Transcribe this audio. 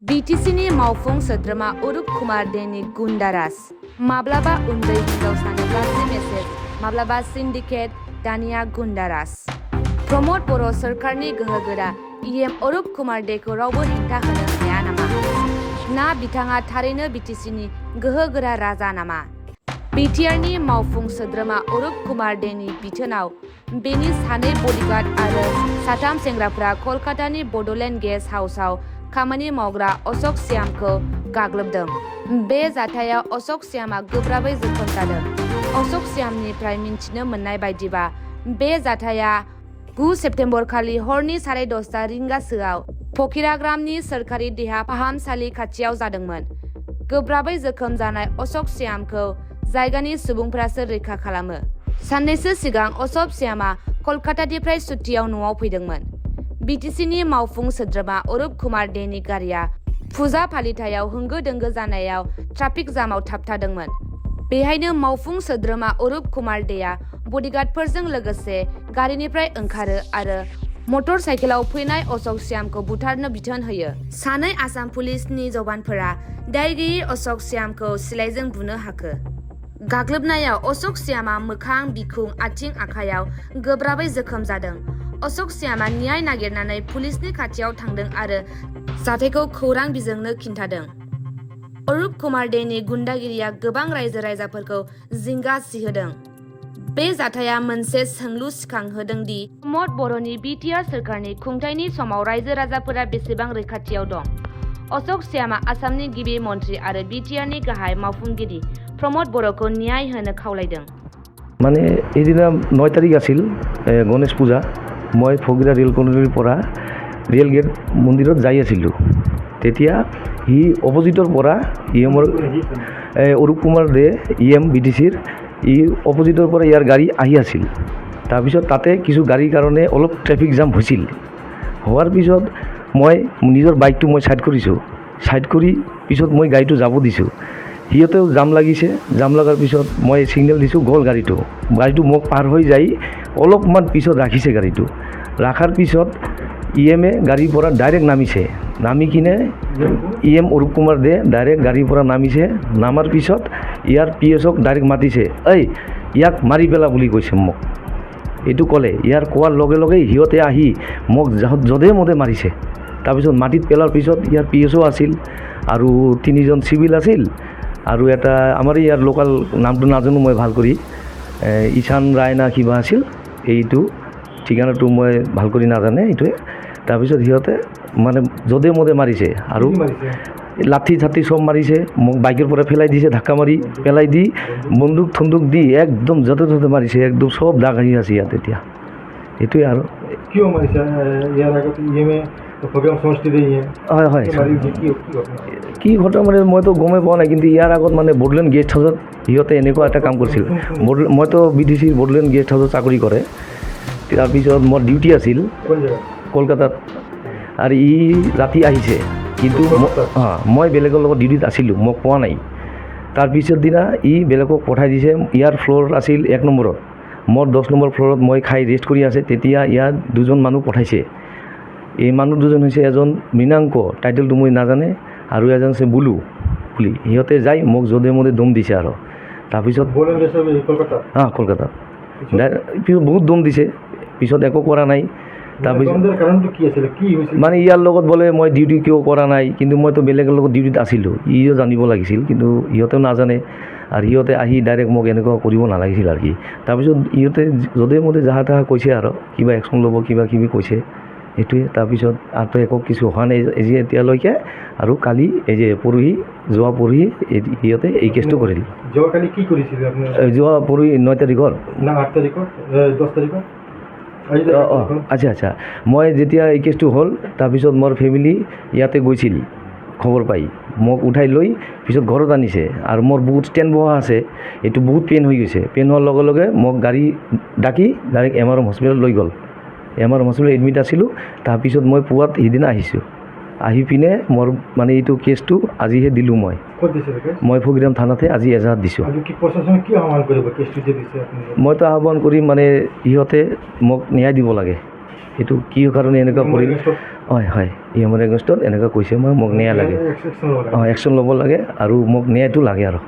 BTCनि मावफुं सोद्रोमा अरुप कुमार देनि गुन्डाराज माब्लाबा उन्दै हिनजावसानो गाज्रि मेसेज माब्लाबा सिन्डिकेट दानिया गुन्डाराज प्रमद बर' सोरखारनि गोहोगोरा EM अरुप कुमार देखौ रावबो हेंथा होनो हाया नामा? ना बिथाङा थारैनो BTCनि गोहोगोरा राजा नामा? BTRनि मावफुं सोद्रोमा अरुप कुमार देनि बिथोनाव बेनि सानै बडिगार्ड आरो साथाम सेंग्राफोरा कलकातानि बडलेण्ड गेस्ट हाउसआव खामानि मावग्रा अशोक श्यामखौ गाग्लोबदों। बे जाथायाव अशोक श्यामआ गोब्राबै जखम जादों। अशोक श्यामनिफ्राय मिन्थिनो मोननाय बायदिबा बे जाथाया 9 सेप्तेम्बर खालि हरनि 10:30 रिंगासोआव फकिराग्रामनि सोरखारि देहा फाहामसालि खाथियाव जादोंमोन। गोब्राबै जखम जानाय अशोक श्यामखौ जायगानि सुबुंफोरासो रैखा खालामो। साननैसो सिगां अशोक श्यामआ कलकातानिफ्राय सुटियाव न'आव फैदोंमोन। BTCनि मावफुं सोद्रोमा अरुप कुमार देनि गारिया फुजा फालिथायाव होंगो दोंगो जानायाव ट्राफिक जामाव थाबथादोंमोन। बेहायनो मावफुं सोद्रोमा अरुप कुमार देआ बडिगार्डफोरजों लोगोसे गारिनिफ्राय ओंखारो आरो मटर साइकेलाव फैनाय अशोक श्यामखौ बुथारनो बिथोन होयो। सानै आसाम पुलिसनि जवानफोरा दाय गैयै अशोक श्यामखौ सिलाइजों बुनो हाखो। गाग्लोबनायाव अशोक श्यामआ मोखां, बिखुं, आथिं, आखायाव गोब्राबै जखम जादों। अशोक श्यामआ न्याय नागिरनानै पुलिसनि खाथियाव थांदों आरो जाथायखौ खौरां बिजोंनो खिन्थादों। अरुप कुमार देनि गुन्डागिरिया गोबां रायजो राजाफोरखौ जिंगा सिहोदों। बे जाथाया मोनसे सोंलु सिखांहोदों दि प्रमद बर'नि BTR सोरखारनि खुंथायनि समाव रायजो राजाफोरा बेसेबां रैखाथियाव दं। अशोक श्यामआ आसामनि गिबि मन्थ्रि आरो BTRनि गाहाय मावफुंगिरि प्रमद बर'खौ न्याय होनो खावलायदों। মানে এইদিনা 9 তাৰিখ আছিল গণেশ পূজা। মই ফগিৰা ৰেল কলনীৰ পৰা ৰেল গেট মন্দিৰত যাই আছিলোঁ। তেতিয়া সি অপজিটৰ পৰা EMৰ অৰুপ কুমাৰ দে EM BTCৰ অপজিটৰ পৰা ইয়াৰ গাড়ী আহি আছিল। তাৰপিছত তাতে কিছু গাড়ীৰ কাৰণে অলপ ট্ৰেফিক জাম হৈছিল। হোৱাৰ পিছত মই নিজৰ বাইকটো মই ছাইড কৰিছোঁ। ছাইড কৰি পিছত মই গাড়ীটো যাব দিছোঁ। সিহঁতেও জাম লাগিছে। জাম লগাৰ পিছত মই ছিগনেল দিছোঁ, গ'ল গাড়ীটো মোক পাৰ হৈ যাই অলপমান পিছত ৰাখিছে গাড়ীটো। ৰখাৰ পিছত EMে গাড়ীৰ পৰা ডাইৰেক্ট নামিছে। নামি কিনে EM অৰুপ কুমাৰ দে ডাইৰেক্ট গাড়ীৰ পৰা নামিছে। নামাৰ পিছত ইয়াৰ PSক ডাইৰেক্ট মাতিছে, এই ইয়াক মাৰি পেলা বুলি কৈছে মোক। এইটো ক'লে। ইয়াৰ কোৱাৰ লগে লগে সিহঁতে আহি মোক যধে মধে মাৰিছে। তাৰপিছত মাটিত পেলাৰ পিছত ইয়াৰ PSও আছিল আৰু 3জন চিভিল আছিল আৰু এটা আমাৰ ইয়াৰ লোকাল নামটো নাজানো মই ভাল কৰি, ঈশান ৰায় না কিবা আছিল। এইটো ঠিকনাটো মই ভাল কৰি নাজানে এইটোৱে। তাৰপিছত সিহঁতে মানে যধে মধে মাৰিছে আৰু লাঠি চাঠি চব মাৰিছে। মোক বাইকৰ পৰা পেলাই দিছে, ধাক্কা মাৰি পেলাই দি বন্দুক থন্দুক দি একদম য'তে ত'তে মাৰিছে। একদম চব দাগ আহি আছে ইয়াত এতিয়া। এইটোৱে আৰু কিয় মাৰিছে? ইয়াৰ আগত EMে প্ৰগ্ৰাম সমষ্টিৰে হয় হয় কি ঘটনা মানে মইতো গমেই পোৱা নাই। কিন্তু ইয়াৰ আগত মানে বডলেণ্ড গেষ্ট হাউচত সিহঁতে এনেকুৱা এটা কাম কৰিছিল। মইতো BTCৰ বডলেণ্ড গেষ্ট হাউচত চাকৰি কৰে। তাৰপিছত মোৰ ডিউটি আছিল কলকাতাত আৰু ৰাতি আহিছে। কিন্তু মই বেলেগৰ লগত ডিউটিত আছিলোঁ, মোক পোৱা নাই। তাৰপিছত দিনা বেলেগক পঠাই দিছে। ইয়াৰ ফ্ল'ৰ আছিল 1 নম্বৰত, মোৰ 10 নম্বৰ ফ্ল'ৰত মই খাই ৰেষ্ট কৰি আছে। তেতিয়া ইয়াত 2জন মানুহ পঠাইছে। এই মানুহ 2জন হৈছে এজন মৃণাংক, টাইটেলটো মই নাজানে, আৰু এজন আছে বুলু বুলি। সিহঁতে যাই মোক যধে মধে দম দিছে আৰু তাৰপিছত কলকাতাত পিছত বহুত দম দিছে। পিছত একো কৰা নাই। তাৰপিছত মানে ইয়াৰ লগত বোলে মই ডিউটি কিয় কৰা নাই, কিন্তু মইতো বেলেগৰ লগত ডিউটিত আছিলোঁ। ইও জানিব লাগিছিল, কিন্তু ইহঁতেও নাজানে। আৰু সিহঁতে আহি ডাইৰেক্ট মোক এনেকুৱা কৰিব নালাগিছিল আৰু কি। তাৰপিছত ইহঁতে যধে মধে যাহা তাহা কৈছে আৰু কিবা একশ্যন ল'ব কিবা কিবি কৈছে। সেইটোৱে। তাৰপিছত আৰু একো কিছু হোৱা নাই এতিয়ালৈকে। আৰু কালি যোৱা পৰহি সিহঁতে এই কেছটো কৰিল। যোৱাকালি কি কৰিছিল আপুনি? যোৱা পৰহি 9 তাৰিখৰ না 8 তাৰিখৰ 10 তাৰিখৰ আচ্ছা। মই যেতিয়া এই কেছটো হ'ল তাৰপিছত মোৰ ফেমিলি ইয়াতে গৈছিল খবৰ পাই। মোক উঠাই লৈ পিছত ঘৰত আনিছে আৰু মোৰ বহুত ষ্টেণ্ড বহা আছে। এইটো বহুত পেইন হৈ গৈছে। পেইন হোৱাৰ লগে লগে মোক গাড়ী ডাকি ডাইৰেক্ট MRM হস্পিটেলত লৈ গ'ল। MRM হস্পিটেলত এডমিট আছিলোঁ। তাৰপিছত মই পুৱাত সিদিনা আহিছোঁ। আহি পিনে মোৰ মানে এইটো কেছটো আজিহে দিলোঁ। মই ফগিৰাম থানাতে আজি এজাহাত দিছোঁ। মইতো আহ্বান কৰিম মানে ইহঁতে মোক ন্যায় দিব লাগে। এইটো কি কাৰণে এনেকুৱা কৰিল হয় হয় ই এমৰ এগেইনষ্টত এনেকুৱা কৈছে মোক ন্যায় লাগে Action ল'ব লাগে। একশ্যন ল'ব লাগে আৰু মোক ন্যায়টো লাগে আৰু